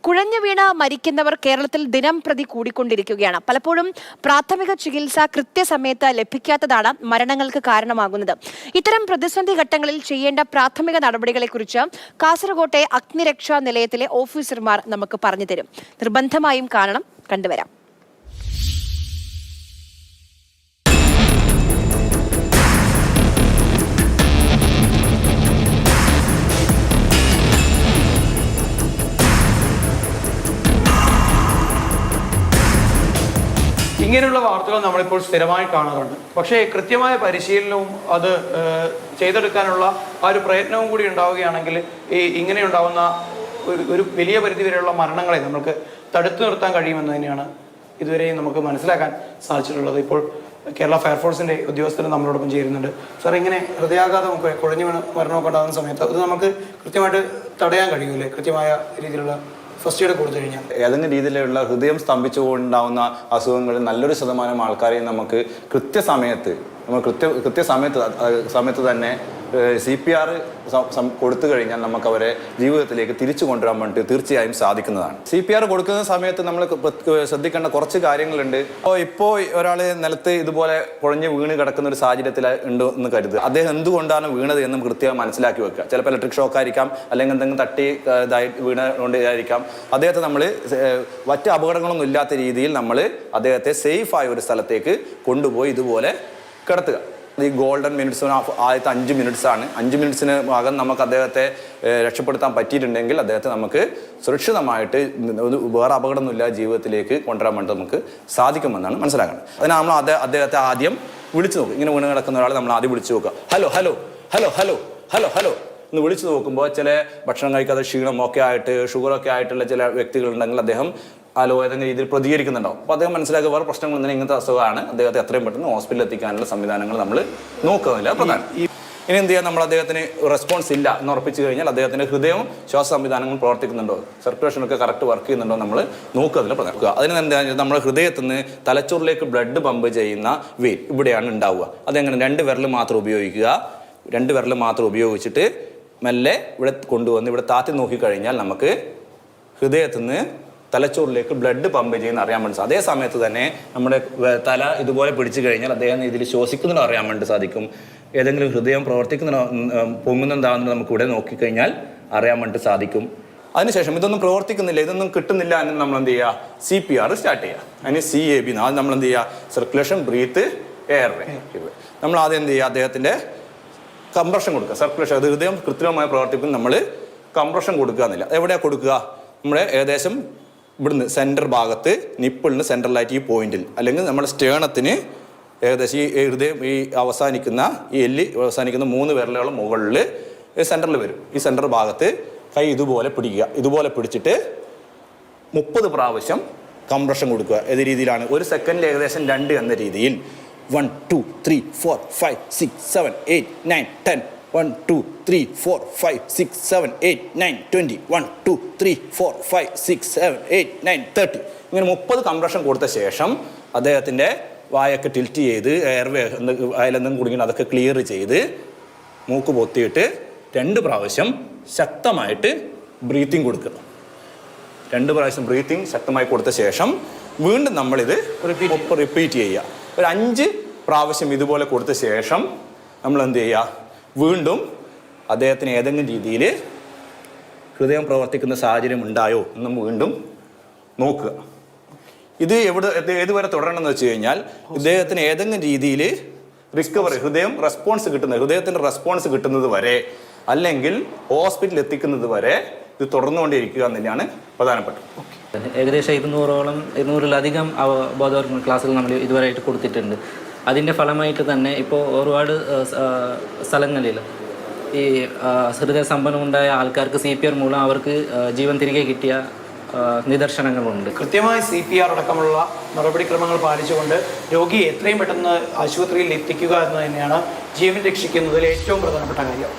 കുഴഞ്ഞു വീണ മരിക്കുന്നവർ കേരളത്തിൽ ദിനം പ്രതി കൂടിക്കൊണ്ടിരിക്കുകയാണ്. പലപ്പോഴും പ്രാഥമിക ചികിത്സ കൃത്യസമയത്ത് ലഭിക്കാത്തതാണ് മരണങ്ങൾക്ക് കാരണമാകുന്നത്. ഇത്തരം പ്രതിസന്ധി ഘട്ടങ്ങളിൽ ചെയ്യേണ്ട പ്രാഥമിക നടപടികളെക്കുറിച്ച് കാസർകോട്ടെ അഗ്നിരക്ഷാ നിലയത്തിലെ ഓഫീസർമാർ നമുക്ക് പറഞ്ഞു തരും. നിർബന്ധമായും കാണണം, കണ്ടുവരാം. ഇങ്ങനെയുള്ള വാർത്തകൾ നമ്മളിപ്പോൾ സ്ഥിരമായി കാണാറുണ്ട്. പക്ഷേ കൃത്യമായ പരിശീലനവും അത് ചെയ്തെടുക്കാനുള്ള ആ ഒരു പ്രയത്നവും കൂടി ഉണ്ടാവുകയാണെങ്കിൽ ഇങ്ങനെ ഉണ്ടാവുന്ന ഒരു വലിയ പരിധിവരെയുള്ള മരണങ്ങളെ നമുക്ക് തടുത്തു നിർത്താൻ കഴിയുമെന്ന് തന്നെയാണ് ഇതുവരെയും നമുക്ക് മനസ്സിലാക്കാൻ സാധിച്ചിട്ടുള്ളത്. ഇപ്പോൾ കേരള ഫയർഫോഴ്സിൻ്റെ ഉദ്യോഗസ്ഥരും നമ്മളോടൊപ്പം ചേരുന്നുണ്ട്. സാർ, ഇങ്ങനെ ഹൃദയാഘാതമൊക്കെ കുഴഞ്ഞു മരണമൊക്കെ ഉണ്ടാകുന്ന സമയത്ത് അത് നമുക്ക് കൃത്യമായിട്ട് തടയാൻ കഴിയൂലേ? കൃത്യമായ രീതിയിലുള്ള ഫസ്റ്റ് എയ്ഡ് കൊടുത്തു കഴിഞ്ഞാൽ ഏതെങ്കിലും രീതിയിലുള്ള ഹൃദയം സ്തംഭിച്ചുകൊണ്ടുണ്ടാവുന്ന അസുഖങ്ങളിൽ നല്ലൊരു ശതമാനം ആൾക്കാരെയും നമുക്ക് കൃത്യസമയത്ത് തന്നെ CPR കൊടുത്തു കഴിഞ്ഞാൽ നമുക്ക് അവരെ ജീവിതത്തിലേക്ക് തിരിച്ചു കൊണ്ടുവരാൻ വേണ്ടി തീർച്ചയായും സാധിക്കുന്നതാണ്. CPR കൊടുക്കുന്ന സമയത്ത് നമ്മൾ ശ്രദ്ധിക്കേണ്ട കുറച്ച് കാര്യങ്ങളുണ്ട്. ഇപ്പോൾ ഒരാൾ നിലത്ത് ഇതുപോലെ കുഴഞ്ഞ് വീണ് കിടക്കുന്ന ഒരു സാഹചര്യത്തിൽ ഉണ്ട് എന്ന് കരുതുക. അദ്ദേഹം എന്തുകൊണ്ടാണ് വീണത് എന്നും കൃത്യമായി മനസ്സിലാക്കി വെക്കുക. ചിലപ്പോൾ ഇലക്ട്രിക് ഷോക്ക് ആയിരിക്കാം, അല്ലെങ്കിൽ എന്തെങ്കിലും തട്ടി വീണുകൊണ്ടായിരിക്കാം. അദ്ദേഹത്തെ നമ്മൾ മറ്റ് അപകടങ്ങളൊന്നും ഇല്ലാത്ത രീതിയിൽ നമ്മൾ അദ്ദേഹത്തെ സേഫായ ഒരു സ്ഥലത്തേക്ക് കൊണ്ടുപോയി ഇതുപോലെ കിടത്തുക. ഈ ഗോൾഡൻ മിനിറ്റ്സിന് ആദ്യത്തെ 5 മിനിറ്റ്സ് ആണ്. 5 മിനിറ്റ്സിന് ഭാഗം നമുക്ക് അദ്ദേഹത്തെ രക്ഷപ്പെടുത്താൻ പറ്റിയിട്ടുണ്ടെങ്കിൽ അദ്ദേഹത്തെ നമുക്ക് സുരക്ഷിതമായിട്ട് വേറെ അപകടമൊന്നുമില്ല ജീവിതത്തിലേക്ക് കൊണ്ടുവരാൻ വേണ്ടി നമുക്ക് സാധിക്കുമെന്നാണ് മനസ്സിലാക്കുന്നത്. അതിന് നമ്മൾ അദ്ദേഹത്തെ ആദ്യം വിളിച്ചു നോക്കും. ഇങ്ങനെ വീണ് കിടക്കുന്ന ഒരാൾ നമ്മൾ ആദ്യം വിളിച്ചു നോക്കുക. Hello hello hello hello hello hello എന്ന് വിളിച്ചു നോക്കുമ്പോൾ ചില ഭക്ഷണം കഴിക്കാതെ ക്ഷീണമൊക്കെ ആയിട്ട് ഷുഗറൊക്കെ ആയിട്ടുള്ള ചില വ്യക്തികളുണ്ടെങ്കിൽ അദ്ദേഹം ഏതെങ്കിലും രീതിയിൽ പ്രതികരിക്കുന്നുണ്ടാവും. അപ്പോൾ അദ്ദേഹം മനസ്സിലാക്കുക വേറെ പ്രശ്നങ്ങളൊന്നും ഇങ്ങനത്തെ അസുഖമാണ്, അദ്ദേഹത്തെ എത്രയും പെട്ടെന്ന് ഹോസ്പിറ്റലിൽ എത്തിക്കാനുള്ള സംവിധാനങ്ങൾ നമ്മൾ നോക്കുന്നില്ല. പ്രധാനം ഇനി എന്ത് ചെയ്യാൻ, നമ്മൾ അദ്ദേഹത്തിന് റെസ്പോൺസ് ഇല്ല എന്ന് ഉറപ്പിച്ചു കഴിഞ്ഞാൽ അദ്ദേഹത്തിൻ്റെ ഹൃദയവും ശ്വാസ സംവിധാനങ്ങൾ പ്രവർത്തിക്കുന്നുണ്ടോ, സർക്കുലേഷനൊക്കെ കറക്റ്റ് വർക്ക് ചെയ്യുന്നുണ്ടോ നമ്മൾ നോക്കുന്നതിൽ പ്രധാനം. അതിന് എന്താ, നമ്മുടെ ഹൃദയത്തിൽ നിന്ന് തലച്ചോറിലേക്ക് ബ്ലഡ് പമ്പ് ചെയ്യുന്ന വെയിൻ ഇവിടെയാണ് ഉണ്ടാവുക. അതെങ്ങനെ, 2 വിരൽ മാത്രം ഉപയോഗിക്കുക. 2 വിരൽ മാത്രം ഉപയോഗിച്ചിട്ട് മെല്ലെ ഇവിടെ കൊണ്ടുവന്ന് ഇവിടെ താത്തി നോക്കിക്കഴിഞ്ഞാൽ നമുക്ക് ഹൃദയത്തിൽ നിന്ന് തലച്ചോറിലേക്ക് ബ്ലഡ് പമ്പ് ചെയ്യുന്ന അറിയാൻ വേണ്ടി സാധിക്കും. അതേ സമയത്ത് തന്നെ നമ്മുടെ തല ഇതുപോലെ പിടിച്ചു കഴിഞ്ഞാൽ അദ്ദേഹം ഇതിൽ ശ്വസിക്കുന്നതിനോ അറിയാൻ വേണ്ടി സാധിക്കും. ഏതെങ്കിലും ഹൃദയം പ്രവർത്തിക്കുന്നതിനോ പൊങ്ങുന്നുണ്ടാകുന്നതോ നമുക്ക് ഇവിടെ നോക്കിക്കഴിഞ്ഞാൽ അറിയാൻ വേണ്ടി സാധിക്കും. അതിനുശേഷം ഇതൊന്നും പ്രവർത്തിക്കുന്നില്ല, ഇതൊന്നും കിട്ടുന്നില്ല എന്ന് നമ്മൾ എന്ത് ചെയ്യുക, CPR സ്റ്റാർട്ട് ചെയ്യുക. അതിന് CAB അത് നമ്മൾ എന്ത് ചെയ്യുക, സർക്കുലേഷൻ, ബ്രീത്ത്, എയർ വേ. നമ്മൾ ആദ്യം എന്ത് ചെയ്യുക, അദ്ദേഹത്തിൻ്റെ കംപ്രഷൻ കൊടുക്കുക. സർക്കുലേഷൻ, അത് ഹൃദയം കൃത്രിമമായി പ്രവർത്തിക്കും, നമ്മൾ കംപ്രഷൻ കൊടുക്കുക എന്നില്ല. എവിടെയാണ് കൊടുക്കുക, നമ്മുടെ ഏകദേശം ഇവിടുന്ന് സെൻറ്റർ ഭാഗത്ത് നിപ്പിളിന് സെൻട്രലായിട്ട് ഈ പോയിന്റിൽ, അല്ലെങ്കിൽ നമ്മുടെ സ്റ്റേണത്തിന് ഏകദേശം ഈ ഹൃദയം ഈ അവസാനിക്കുന്ന ഈ എല്ല് അവസാനിക്കുന്ന 3 വിരലുകളും മുകളിൽ സെൻറ്ററിൽ വരും. ഈ സെൻറ്റർ ഭാഗത്ത് കൈ ഇതുപോലെ പിടിക്കുക. ഇതുപോലെ പിടിച്ചിട്ട് 30 പ്രാവശ്യം കംപ്രഷൻ കൊടുക്കുക. ഏത് രീതിയിലാണ്, 1 സെക്കൻഡിൽ ഏകദേശം 2 എന്ന രീതിയിൽ 1 2 3 4 5 6 7 8 9 10 1 2 3 4 5 6 7 8 9 20 1 2 3 4 5 6 7 8 9 30 ഇങ്ങനെ 30 കംപ്രഷൻ കൊടുത്ത ശേഷം അദ്ദേഹത്തിൻ്റെ വായൊക്കെ ടിൽറ്റ് ചെയ്ത് എയർവേ അതിലെന്തെങ്കിലും കുടുങ്ങിയിട്ട് അതൊക്കെ ക്ലിയർ ചെയ്ത് മൂക്ക് പൊത്തിയിട്ട് 2 പ്രാവശ്യം ശക്തമായിട്ട് ബ്രീത്തിങ് കൊടുക്കുക. 2 പ്രാവശ്യം ബ്രീത്തിങ് ശക്തമായി കൊടുത്ത ശേഷം വീണ്ടും നമ്മളിത് റിപ്പീറ്റ് ചെയ്യുക. ഒരു 5 പ്രാവശ്യം ഇതുപോലെ കൊടുത്ത ശേഷം നമ്മൾ എന്ത് ചെയ്യുക, വീണ്ടും അദ്ദേഹത്തിന് ഏതെങ്കിലും രീതിയിൽ ഹൃദയം പ്രവർത്തിക്കുന്ന സാഹചര്യം ഉണ്ടായോ എന്ന് വീണ്ടും നോക്കുക. ഇത് ഏതുവരെ തുടരണമെന്ന് വെച്ച് കഴിഞ്ഞാൽ ഇദ്ദേഹത്തിന് ഏതെങ്കിലും രീതിയിൽ റിക്കവറി, ഹൃദയത്തിൻ്റെ റെസ്പോൺസ് കിട്ടുന്നത് വരെ, അല്ലെങ്കിൽ ഹോസ്പിറ്റലിൽ എത്തിക്കുന്നത് വരെ ഇത് തുടർന്നുകൊണ്ടിരിക്കുക എന്ന് തന്നെയാണ് പ്രധാനപ്പെട്ടത്. ഏകദേശം 200-ലധികം ബോധവൽക്കരണ ക്ലാസ്സുകൾ നമ്മൾ ഇതുവരെയായിട്ട് കൊടുത്തിട്ടുണ്ട്. അതിൻ്റെ ഫലമായിട്ട് തന്നെ ഇപ്പോൾ ഒരുപാട് സ്ഥലങ്ങളിൽ ഈ ഹൃദയ സമ്പന്നമുണ്ടായ ആൾക്കാർക്ക് CPR മൂലം അവർക്ക് ജീവൻ തിരികെ കിട്ടിയ നിദർശനങ്ങളുണ്ട്. കൃത്യമായി CPR അടക്കമുള്ള നടപടിക്രമങ്ങൾ പാലിച്ചുകൊണ്ട് രോഗിയെ എത്രയും പെട്ടെന്ന് ആശുപത്രിയിൽ എത്തിക്കുക എന്ന് തന്നെയാണ് ജീവൻ രക്ഷിക്കുന്നതിൽ ഏറ്റവും പ്രധാനപ്പെട്ട കാര്യം.